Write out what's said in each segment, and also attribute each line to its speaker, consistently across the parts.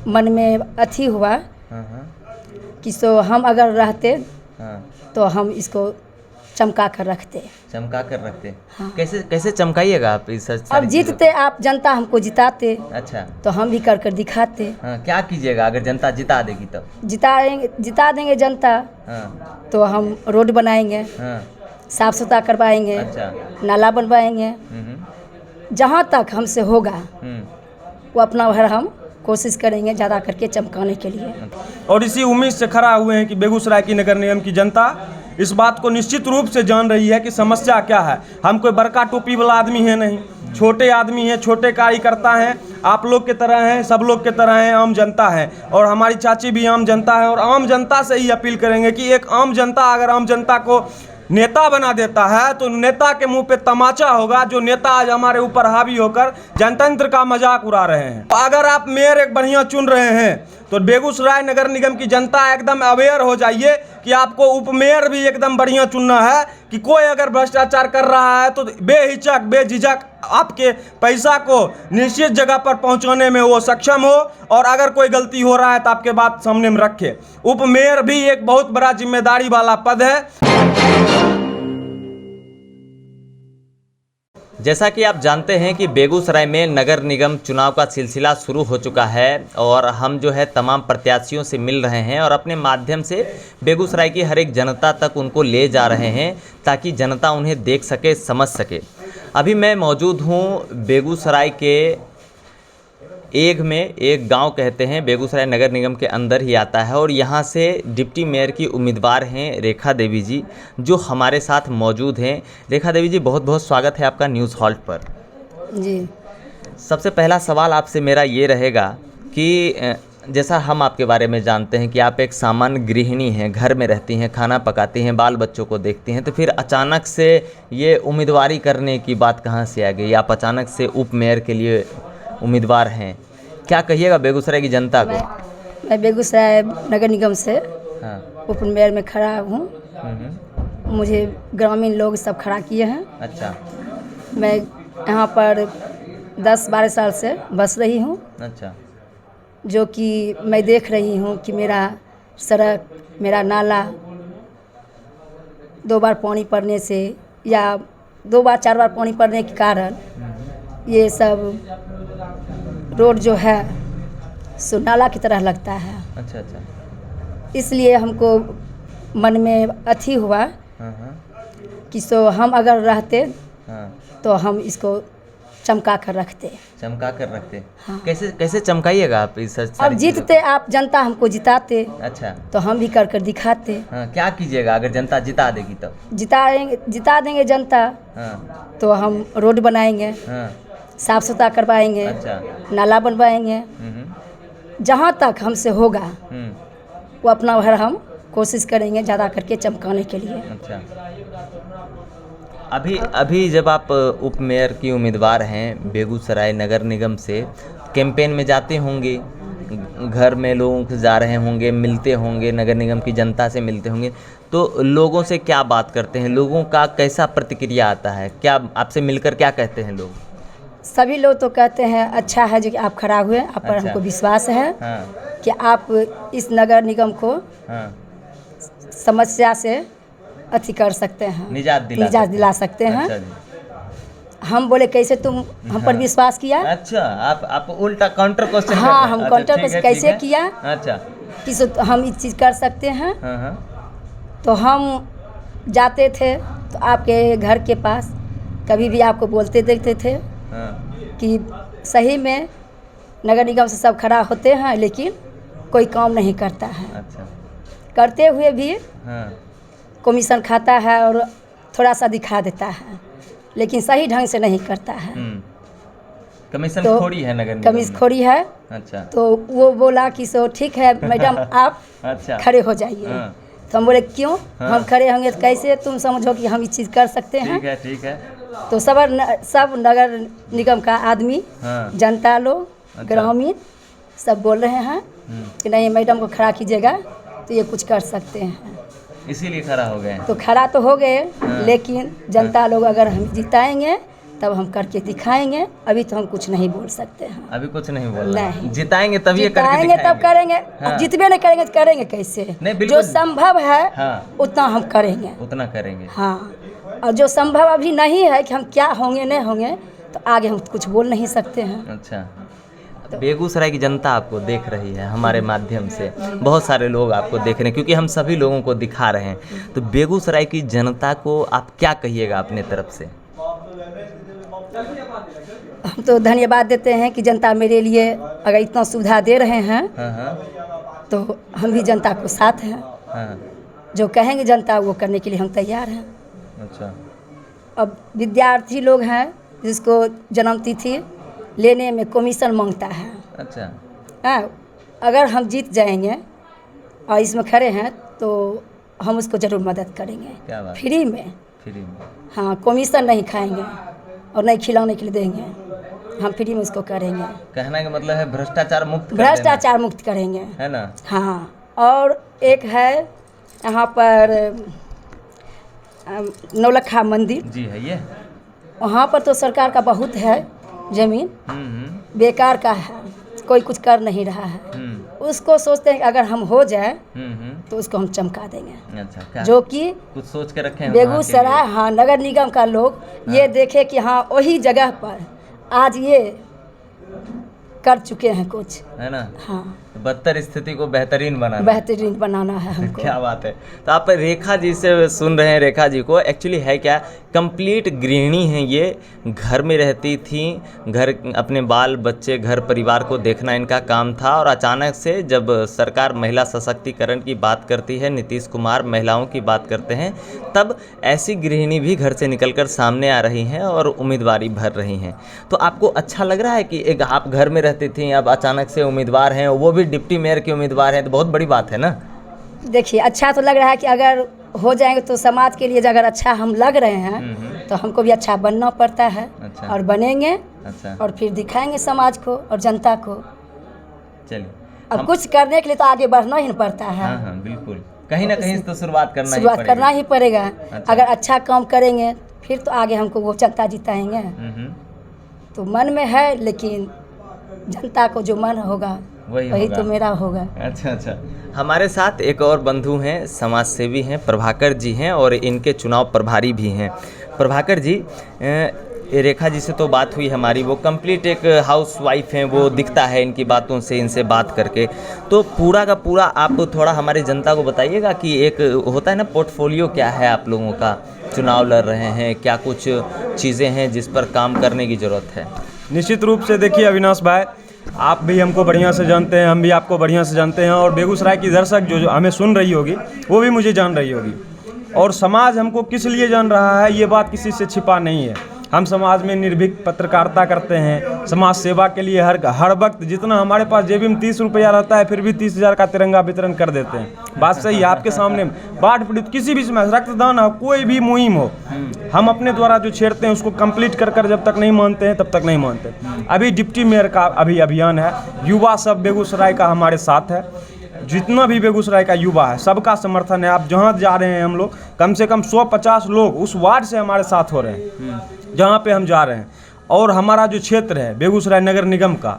Speaker 1: मन में अथी हुआ
Speaker 2: हाँ।
Speaker 1: कि सो हम अगर रहते
Speaker 2: हाँ।
Speaker 1: तो हम इसको चमका कर रखते।
Speaker 2: चमका कर रखते।
Speaker 1: हाँ।
Speaker 2: कैसे कैसे चमकाइएगा आप इस
Speaker 1: अब
Speaker 2: सारी चीज़ों
Speaker 1: जीतते आप, जनता हमको जिताते
Speaker 2: को? अच्छा।
Speaker 1: तो हम भी कर कर दिखाते।
Speaker 2: हाँ, क्या कीजिएगा अगर जनता जिता देगी तब?
Speaker 1: जिता देंगे जनता
Speaker 2: हाँ।
Speaker 1: तो हम रोड बनाएंगे,
Speaker 2: हाँ।
Speaker 1: साफ सुथरा करवाएंगे,
Speaker 2: अच्छा।
Speaker 1: नाला बनवाएंगे। जहाँ तक हमसे होगा वो अपना भर हम कोशिश करेंगे ज़्यादा करके चमकाने के लिए।
Speaker 3: और इसी उम्मीद से खड़ा हुए हैं कि बेगूसराय की नगर निगम की जनता इस बात को निश्चित रूप से जान रही है कि समस्या क्या है। हम कोई बड़का टोपी वाला आदमी है नहीं, छोटे आदमी हैं, छोटे कार्यकर्ता हैं, आप लोग के तरह हैं, सब लोग के तरह हैं, आम जनता है। और हमारी चाची भी आम जनता है और आम जनता से ही अपील करेंगे कि एक आम जनता अगर आम जनता को नेता बना देता है तो नेता के मुंह पे तमाचा होगा। जो नेता आज हमारे ऊपर हावी होकर जनतंत्र का मजाक उड़ा रहे हैं। अगर आप मेयर एक बढ़िया चुन रहे हैं तो बेगूसराय नगर निगम की जनता एकदम अवेयर हो जाइए कि आपको उपमेयर भी एकदम बढ़िया चुनना है। कि कोई अगर भ्रष्टाचार कर रहा है तो बेहिचक बेझिझक आपके पैसा को निश्चित जगह पर पहुंचाने में वो सक्षम हो, और अगर कोई गलती हो रहा है तो आपके बात सामने में रखे। उपमेयर भी एक बहुत बड़ा जिम्मेदारी वाला पद है।
Speaker 2: जैसा कि आप जानते हैं कि बेगूसराय में नगर निगम चुनाव का सिलसिला शुरू हो चुका है और हम जो है तमाम प्रत्याशियों से मिल रहे हैं और अपने माध्यम से बेगूसराय की हर एक जनता तक उनको ले जा रहे हैं ताकि जनता उन्हें देख सके, समझ सके। अभी मैं मौजूद हूं बेगूसराय के एघ में, एक गांव कहते हैं, बेगूसराय नगर निगम के अंदर ही आता है। और यहां से डिप्टी मेयर की उम्मीदवार हैं रेखा देवी जी, जो हमारे साथ मौजूद हैं। रेखा देवी जी, बहुत बहुत स्वागत है आपका न्यूज़ हॉल्ट पर।
Speaker 1: जी,
Speaker 2: सबसे पहला सवाल आपसे मेरा ये रहेगा कि जैसा हम आपके बारे में जानते हैं कि आप एक सामान्य गृहिणी हैं, घर में रहती हैं, खाना पकाती हैं, बाल बच्चों को देखती हैं, तो फिर अचानक से ये उम्मीदवारी करने की बात कहाँ से आ गई? आप अचानक से उप मेयर के लिए उम्मीदवार हैं, क्या कहिएगा बेगूसराय की जनता को?
Speaker 1: मैं बेगूसराय नगर निगम से
Speaker 2: हाँ।
Speaker 1: उप मेयर में खड़ा हूँ। मुझे ग्रामीण लोग सब खड़ा किए हैं।
Speaker 2: अच्छा।
Speaker 1: मैं यहाँ पर 10-12 साल से बस रही हूँ।
Speaker 2: अच्छा।
Speaker 1: जो कि मैं देख रही हूँ कि मेरा सड़क, मेरा नाला 2 बार पानी पड़ने से या 2 बार 4 बार पानी पड़ने के कारण ये सब रोड जो है सो नाला की तरह लगता है।
Speaker 2: अच्छा। अच्छा।
Speaker 1: इसलिए हमको मन में अथी हुआ
Speaker 2: हाँ।
Speaker 1: कि सो हम अगर रहते
Speaker 2: हाँ।
Speaker 1: तो हम इसको चमका कर रखते।
Speaker 2: चमका कर रखते।
Speaker 1: हाँ।
Speaker 2: कैसे कैसे चमकाइएगा आप इस सारी
Speaker 1: अब जीतते आप, जनता हमको जिताते
Speaker 2: अच्छा।
Speaker 1: तो हम भी कर कर दिखाते।
Speaker 2: हाँ, क्या कीजिएगा अगर जनता जिता देगी तब?
Speaker 1: जिता देंगे जनता
Speaker 2: हाँ।
Speaker 1: तो हम रोड बनाएंगे,
Speaker 2: हाँ।
Speaker 1: साफ सुथरा करवाएंगे,
Speaker 2: अच्छा।
Speaker 1: नाला बनवाएंगे। जहाँ तक हमसे होगा वो अपना भर हम कोशिश करेंगे ज़्यादा करके चमकाने के लिए।
Speaker 2: अच्छा। अभी जब आप उप मेयर की उम्मीदवार हैं बेगूसराय नगर निगम से, कैंपेन में जाते होंगे, घर में लोगों के जा रहे होंगे, मिलते होंगे, नगर निगम की जनता से मिलते होंगे, तो लोगों से क्या बात करते हैं? लोगों का कैसा प्रतिक्रिया आता है? क्या आपसे मिलकर क्या कहते हैं लोग?
Speaker 1: सभी लोग तो कहते हैं अच्छा है जो कि आप खड़ा हुए, आप पर
Speaker 2: अच्छा।
Speaker 1: हमको विश्वास है।
Speaker 2: हाँ।
Speaker 1: कि आप इस नगर निगम को
Speaker 2: हाँ।
Speaker 1: समस्या से अथी कर सकते हैं,
Speaker 2: निजात
Speaker 1: दिला सकते हैं।
Speaker 2: अच्छा जी।
Speaker 1: हम बोले कैसे तुम हम पर विश्वास किया?
Speaker 2: अच्छा, आप उल्टा काउंटर क्वेश्चन कर
Speaker 1: हाँ,
Speaker 2: रहे हैं।
Speaker 1: हम
Speaker 2: अच्छा,
Speaker 1: काउंटर
Speaker 2: ठीक है,
Speaker 1: पर कैसे
Speaker 2: ठीक है।
Speaker 1: किया
Speaker 2: अच्छा।
Speaker 1: कि हम इस चीज़ कर सकते हैं।
Speaker 2: हाँ। हाँ।
Speaker 1: तो हम जाते थे तो आपके घर के पास कभी भी आपको बोलते देखते थे
Speaker 2: हाँ।
Speaker 1: कि सही में नगर निगम से सब खड़ा होते हैं लेकिन कोई काम नहीं करता है।
Speaker 2: अच्छा।
Speaker 1: करते हुए भी
Speaker 2: हाँ।
Speaker 1: कमीशन खाता है और थोड़ा सा दिखा देता है, लेकिन सही ढंग से नहीं करता है।
Speaker 2: कमीशन
Speaker 1: तो
Speaker 2: खोरी है नगर निगम
Speaker 1: कमीशन
Speaker 2: में।
Speaker 1: खोरी है।
Speaker 2: अच्छा।
Speaker 1: तो वो बोला कि सो ठीक है मैडम आप
Speaker 2: अच्छा।
Speaker 1: खड़े हो जाइए।
Speaker 2: हाँ।
Speaker 1: तो हम बोले क्यों?
Speaker 2: हाँ।
Speaker 1: हम खड़े होंगे तो कैसे तुम समझो कि हम ये चीज़ कर सकते हैं?
Speaker 2: ठीक है, ठीक है।
Speaker 1: तो सब नगर निगम का आदमी,
Speaker 2: हाँ।
Speaker 1: जनता लोग,
Speaker 2: अच्छा।
Speaker 1: ग्रामीण सब बोल रहे हैं कि नहीं मैडम को खड़ा कीजिएगा तो ये कुछ कर सकते हैं।
Speaker 2: इसीलिए खड़ा हो गए।
Speaker 1: तो खड़ा तो हो गए,
Speaker 2: हाँ।
Speaker 1: लेकिन जनता लोग अगर हम जिताएंगे तब हम करके दिखाएंगे। अभी तो हम कुछ नहीं बोल सकते हैं।
Speaker 2: अभी कुछ नहीं बोल रहे
Speaker 1: नहीं।
Speaker 2: जिताएंगे तभी ये करके
Speaker 1: जिताएंगे तब
Speaker 2: दिखाएंगे।
Speaker 1: करेंगे।
Speaker 2: हाँ।
Speaker 1: अब जितबे नहीं करेंगे तो करेंगे कैसे?
Speaker 2: नहीं, बिल्कुल।
Speaker 1: जो संभव है
Speaker 2: हाँ।
Speaker 1: उतना हम करेंगे।
Speaker 2: उतना करेंगे।
Speaker 1: हाँ, और जो संभव अभी नहीं है कि हम क्या होंगे नहीं होंगे, तो आगे हम कुछ बोल नहीं सकते हैं।
Speaker 2: अच्छा, बेगूसराय की जनता आपको देख रही है हमारे माध्यम से, बहुत सारे लोग आपको देख रहे हैं क्योंकि हम सभी लोगों को दिखा रहे हैं। तो बेगूसराय की जनता को आप क्या कहिएगा अपने तरफ से?
Speaker 1: हम तो धन्यवाद देते हैं कि जनता मेरे लिए अगर इतना सुविधा दे रहे हैं,
Speaker 2: हाँ हाँ
Speaker 1: तो हम भी जनता को साथ हैं।
Speaker 2: हाँ।
Speaker 1: जो कहेंगे जनता वो करने के लिए हम तैयार हैं।
Speaker 2: अच्छा।
Speaker 1: अब विद्यार्थी लोग हैं जिसको जन्मतिथि लेने में कमीशन मांगता है।
Speaker 2: अच्छा।
Speaker 1: हाँ, अगर हम जीत जाएंगे और इसमें खड़े हैं तो हम उसको ज़रूर मदद करेंगे।
Speaker 2: क्या बात?
Speaker 1: फ्री में।
Speaker 2: फ्री में।
Speaker 1: हाँ, कमीशन नहीं खाएंगे और नहीं खिलौने के लिए देंगे, हम फ्री में उसको करेंगे।
Speaker 2: कहने का मतलब है भ्रष्टाचार मुक्त कर
Speaker 1: भ्रष्टाचार मुक्त करेंगे,
Speaker 2: देना, है ना?
Speaker 1: हाँ। और एक है यहाँ पर नौलखा मंदिर,
Speaker 2: जी है ये।
Speaker 1: वहाँ पर तो सरकार का बहुत है ज़मीन, बेकार का है, कोई कुछ कर नहीं रहा है। उसको सोचते हैं कि अगर हम हो जाए तो उसको हम चमका देंगे।
Speaker 2: अच्छा, क्या
Speaker 1: जो कि
Speaker 2: कुछ सोच के रखे हैं
Speaker 1: बेगूसराय, हाँ, नगर निगम का लोग ये देखे कि हाँ वही जगह पर आज ये कर चुके हैं कुछ,
Speaker 2: है ना?
Speaker 1: हाँ,
Speaker 2: बदतर स्थिति को बेहतरीन बनाना,
Speaker 1: बेहतरीन बनाना है हमको।
Speaker 2: क्या बात है। तो आप रेखा जी से सुन रहे हैं, रेखा जी को एक्चुअली है क्या, कंप्लीट गृहिणी हैं ये, घर में रहती थी, घर अपने बाल बच्चे घर परिवार को देखना इनका काम था, और अचानक से जब सरकार महिला सशक्तिकरण की बात करती है, नीतीश कुमार महिलाओं की बात करते हैं, तब ऐसी गृहिणी भी घर से निकलकर सामने आ रही हैं और उम्मीदवारी भर रही हैं। तो आपको अच्छा लग रहा है कि एक आप घर में रहती थी, अब अचानक से उम्मीदवार हैं, वो भी डिप्टी मेयर के उम्मीदवार हैं, तो बहुत बड़ी बात है ना?
Speaker 1: देखिए, अच्छा तो लग रहा है कि अगर हो जाएंगे तो समाज के लिए अगर अच्छा हम लग रहे हैं तो हमको भी अच्छा बनना पड़ता है।
Speaker 2: अच्छा।
Speaker 1: और बनेंगे।
Speaker 2: अच्छा।
Speaker 1: और फिर दिखाएंगे समाज को और जनता को।
Speaker 2: चलिए,
Speaker 1: अब कुछ करने के लिए तो आगे बढ़ना ही पड़ता है।
Speaker 2: हाँ हाँ बिल्कुल, कहीं ना कहीं तो शुरुआत करना
Speaker 1: ही पड़ेगा।
Speaker 2: अच्छा।
Speaker 1: अगर अच्छा काम करेंगे फिर तो आगे हमको वो जनता जिताएंगे। तो मन में है, लेकिन जनता को जो मन होगा वही तो मेरा होगा।
Speaker 2: अच्छा अच्छा। हमारे साथ एक और बंधु हैं, समाज सेवी हैं, प्रभाकर जी हैं, और इनके चुनाव प्रभारी भी हैं। प्रभाकर जी, रेखा जी से तो बात हुई हमारी, वो कंप्लीट एक हाउस वाइफ हैं, वो दिखता है इनकी बातों से, इनसे बात करके। तो पूरा का पूरा आप थोड़ा हमारी जनता को बताइएगा कि एक होता है ना पोर्टफोलियो, क्या है आप लोगों का, चुनाव लड़ रहे हैं, क्या कुछ चीज़ें हैं जिस पर काम करने की ज़रूरत है?
Speaker 3: निश्चित रूप से देखिए अविनाश भाई, आप भी हमको बढ़िया से जानते हैं, हम भी आपको बढ़िया से जानते हैं, और बेगूसराय की दर्शक जो हमें सुन रही होगी वो भी मुझे जान रही होगी। और समाज हमको किस लिए जान रहा है ये बात किसी से छिपा नहीं है। हम समाज में निर्भीक पत्रकारिता करते हैं, समाज सेवा के लिए हर वक्त जितना हमारे पास जेब में 30 रुपया रहता है फिर भी 30,000 का तिरंगा वितरण कर देते हैं। बात सही है आपके सामने। बाढ़ पीड़ित किसी भी समय रक्तदान हो, कोई भी मुहिम हो, हम अपने द्वारा जो छेड़ते हैं उसको कंप्लीट कर जब तक नहीं मानते हैं तब तक नहीं मानते। अभी डिप्टी मेयर का अभी अभियान है, युवा सब बेगूसराय का हमारे साथ है, जितना भी बेगूसराय का युवा है सबका समर्थन है। आप जहाँ जा रहे हैं हम लोग कम से कम 150 लोग उस वार्ड से हमारे साथ हो रहे हैं जहाँ पे हम जा रहे हैं। और हमारा जो क्षेत्र है बेगूसराय नगर निगम का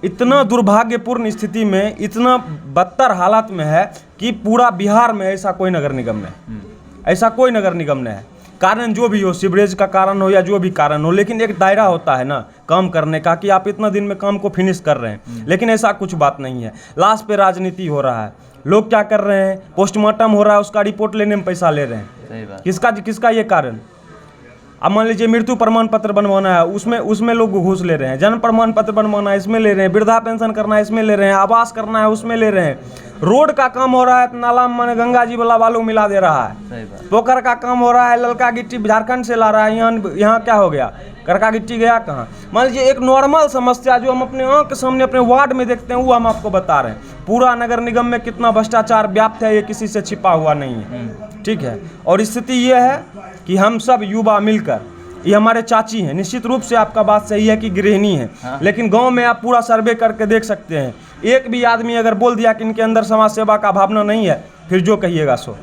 Speaker 3: इतना दुर्भाग्यपूर्ण स्थिति में, इतना बदतर हालत में है कि पूरा बिहार में ऐसा कोई नगर निगम नहीं, ऐसा कोई नगर निगम नहीं है। कारण जो भी हो, सीवरेज का कारण हो या जो भी कारण हो, लेकिन एक दायरा होता है ना काम करने का कि आप इतना दिन में काम को फिनिश कर रहे हैं, लेकिन ऐसा कुछ बात नहीं है। लास्ट पे राजनीति हो रहा है। लोग क्या कर रहे हैं, पोस्टमार्टम हो रहा है, उसका रिपोर्ट लेने में पैसा ले रहे हैं।
Speaker 2: सही बात।
Speaker 3: किसका ये कारण? अब मान लीजिए मृत्यु प्रमाण पत्र बनवाना है, उसमें लोग घूस ले रहे हैं। जन्म प्रमाण पत्र बनवाना है, इसमें ले रहे हैं। वृद्धा पेंशन करना है, इसमें ले रहे हैं। आवास करना है, उसमें ले रहे हैं। रोड का काम हो रहा है, नाला में गंगा जी वाला बालू मिला दे रहा है। पोखर का काम हो रहा है, ललका गिट्टी झारखंड से ला रहा है। यहाँ क्या हो गया, करका गिट्टी गया कहाँ? मान लीजिए एक नॉर्मल समस्या जो हम अपने आँख के सामने अपने वार्ड में देखते हैं वो हम आपको बता रहे हैं। पूरा नगर निगम में कितना भ्रष्टाचार व्याप्त है ये किसी से छिपा हुआ नहीं है, ठीक है। और स्थिति ये है कि हम सब युवा मिलकर, ये हमारे चाची हैं, निश्चित रूप से आपका बात सही है कि गृहिणी है, लेकिन गांव में आप पूरा सर्वे करके देख सकते हैं, एक भी आदमी अगर बोल दिया कि इनके अंदर समाज सेवा का भावना नहीं है, फिर जो कहिएगा सो।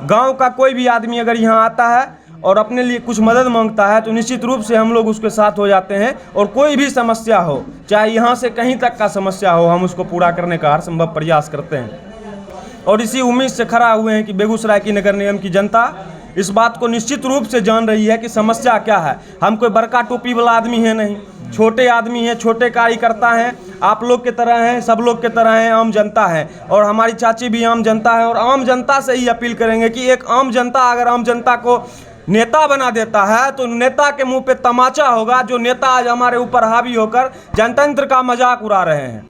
Speaker 3: गांव का कोई भी आदमी अगर यहाँ आता है और अपने लिए कुछ मदद मांगता है तो निश्चित रूप से हम लोग उसके साथ हो जाते हैं। और कोई भी समस्या हो, चाहे यहाँ से कहीं तक का समस्या हो, हम उसको पूरा करने का हर संभव प्रयास करते हैं। और इसी उम्मीद से खड़ा हुए हैं कि बेगूसराय की नगर निगम की जनता इस बात को निश्चित रूप से जान रही है कि समस्या क्या है। हम कोई बड़का टोपी वाला आदमी है नहीं, छोटे आदमी हैं, छोटे कार्यकर्ता हैं, आप लोग के तरह हैं, सब लोग के तरह हैं, आम जनता है। और हमारी चाची भी आम जनता है। और आम जनता से ही अपील करेंगे कि एक आम जनता अगर आम जनता को नेता बना देता है तो नेता के मुंह पे तमाचा होगा। जो नेता आज हमारे ऊपर हावी होकर जनतंत्र का मजाक उड़ा रहे हैं,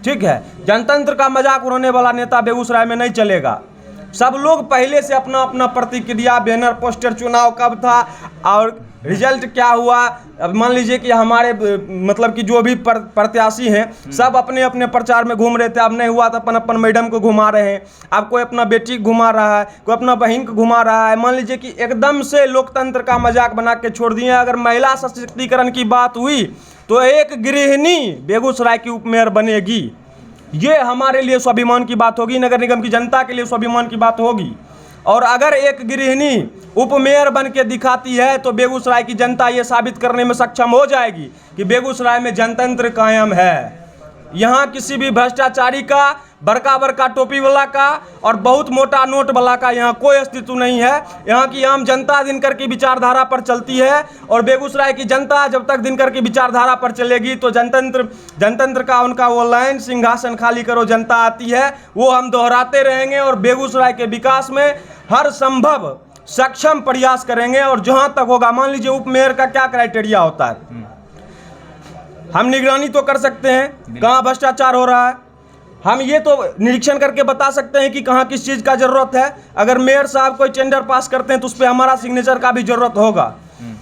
Speaker 3: ठीक है, जनतंत्र का मजाक उड़ाने वाला नेता बेगूसराय में नहीं चलेगा। सब लोग पहले से अपना अपना प्रतिक्रिया, बैनर, पोस्टर, चुनाव कब था और रिजल्ट क्या हुआ, अब मान लीजिए कि हमारे मतलब कि जो भी प्रत्याशी हैं सब अपने अपने प्रचार में घूम रहे थे। अब नहीं हुआ तो अपन अपन मैडम को घुमा रहे हैं, अब कोई अपना बेटी को घुमा रहा है, कोई अपना बहन को घुमा रहा है। मान लीजिए कि एकदम से लोकतंत्र का मजाक बना के छोड़ दिए। अगर महिला सशक्तिकरण की बात हुई तो एक गृहिणी बेगूसराय की उपमेयर बनेगी। ये हमारे लिए स्वाभिमान की बात होगी, नगर निगम की जनता के लिए स्वाभिमान की बात होगी। और अगर एक गृहिणी उपमेयर बन के दिखाती है तो बेगूसराय की जनता ये साबित करने में सक्षम हो जाएगी कि बेगूसराय में जनतंत्र कायम है। यहाँ किसी भी भ्रष्टाचारी का, बड़का बड़का टोपी वाला का और बहुत मोटा नोट वाला का यहाँ कोई अस्तित्व नहीं है। यहाँ की आम जनता दिनकर की विचारधारा पर चलती है। और बेगूसराय की जनता जब तक दिनकर की विचारधारा पर चलेगी तो जनतंत्र का उनका वो लाइन, सिंहासन खाली करो जनता आती है, वो हम दोहराते रहेंगे। और बेगूसराय के विकास में हर संभव सक्षम प्रयास करेंगे। और जहाँ तक होगा, मान लीजिए उपमेयर का क्या क्राइटेरिया होता है, हम निगरानी तो कर सकते हैं कहाँ भ्रष्टाचार हो रहा है, हम ये तो निरीक्षण करके बता सकते हैं कि कहाँ किस चीज़ का ज़रूरत है। अगर मेयर साहब कोई टेंडर पास करते हैं तो उस पर हमारा सिग्नेचर का भी ज़रूरत होगा।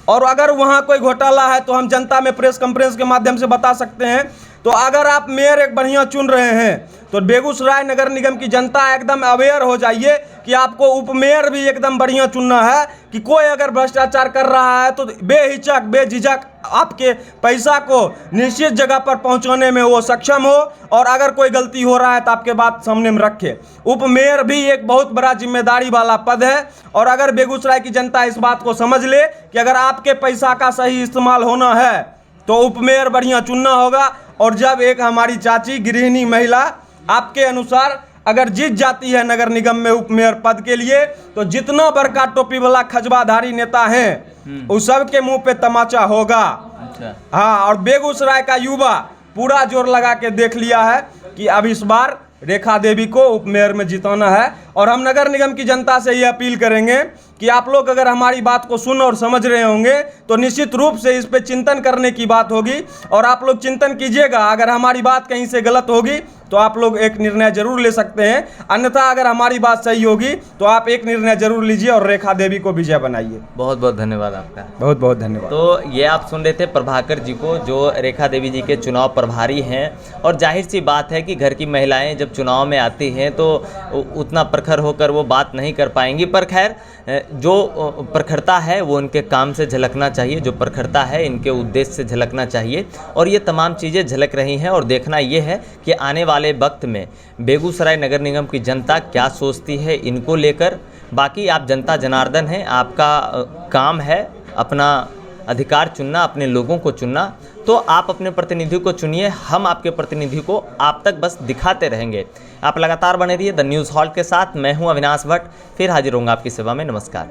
Speaker 3: और अगर वहाँ कोई घोटाला है तो हम जनता में प्रेस कॉन्फ्रेंस के माध्यम से बता सकते हैं। तो अगर आप मेयर एक बढ़िया चुन रहे हैं तो बेगूसराय नगर निगम की जनता एकदम अवेयर हो जाइए कि आपको उपमेयर भी एकदम बढ़िया चुनना है। कि कोई अगर भ्रष्टाचार कर रहा है तो बेहिचक, बेझिझक आपके पैसा को निश्चित जगह पर पहुंचाने में वो सक्षम हो। और अगर कोई गलती हो रहा है तो आपके बात सामने में रखे। उपमेयर भी एक बहुत बड़ा जिम्मेदारी वाला पद है। और अगर बेगूसराय की जनता इस बात को समझ ले कि अगर आपके पैसा का सही इस्तेमाल होना है तो उपमेयर बढ़िया चुनना होगा। और जब एक हमारी चाची गृहिणी महिला आपके अनुसार अगर जीत जाती है नगर निगम में उपमेयर पद के लिए तो जितना बड़का टोपी वाला खजबाधारी नेता हैं उस सब के मुंह पे तमाचा होगा।
Speaker 2: अच्छा।
Speaker 3: हाँ, और बेगूसराय का युवा पूरा जोर लगा के देख लिया है कि अब इस बार रेखा देवी को उपमेयर में जिताना है। और हम नगर निगम की जनता से ये अपील करेंगे कि आप लोग अगर हमारी बात को सुन और समझ रहे होंगे तो निश्चित रूप से इस पे चिंतन करने की बात होगी। और आप लोग चिंतन कीजिएगा, अगर हमारी बात कहीं से गलत होगी तो आप लोग एक निर्णय जरूर ले सकते हैं, अन्यथा अगर हमारी बात सही होगी तो आप एक निर्णय जरूर लीजिए और रेखा देवी को विजय बनाइए।
Speaker 2: बहुत बहुत धन्यवाद आपका।
Speaker 3: बहुत बहुत धन्यवाद।
Speaker 2: तो ये आप सुन रहे थे प्रभाकर जी को, जो रेखा देवी जी के चुनाव प्रभारी हैं। और जाहिर सी बात है कि घर की महिलाएं जब चुनाव में आती हैं तो उतना प्रखर होकर वो बात नहीं कर पाएंगी। पर खैर, जो प्रखरता है वो इनके काम से झलकना चाहिए, जो प्रखरता है इनके उद्देश्य से झलकना चाहिए। और ये तमाम चीज़ें झलक रही हैं। और देखना ये है कि आने वाले वक्त में बेगूसराय नगर निगम की जनता क्या सोचती है इनको लेकर। बाकी आप जनता जनार्दन हैं, आपका काम है अपना अधिकार चुनना, अपने लोगों को चुनना। तो आप अपने प्रतिनिधि को चुनिए, हम आपके प्रतिनिधि को आप तक बस दिखाते रहेंगे। आप लगातार बने रहिए द न्यूज़ हॉल्ट के साथ। मैं हूं अविनाश भट्ट, फिर हाजिर होऊंगा आपकी सेवा में। नमस्कार।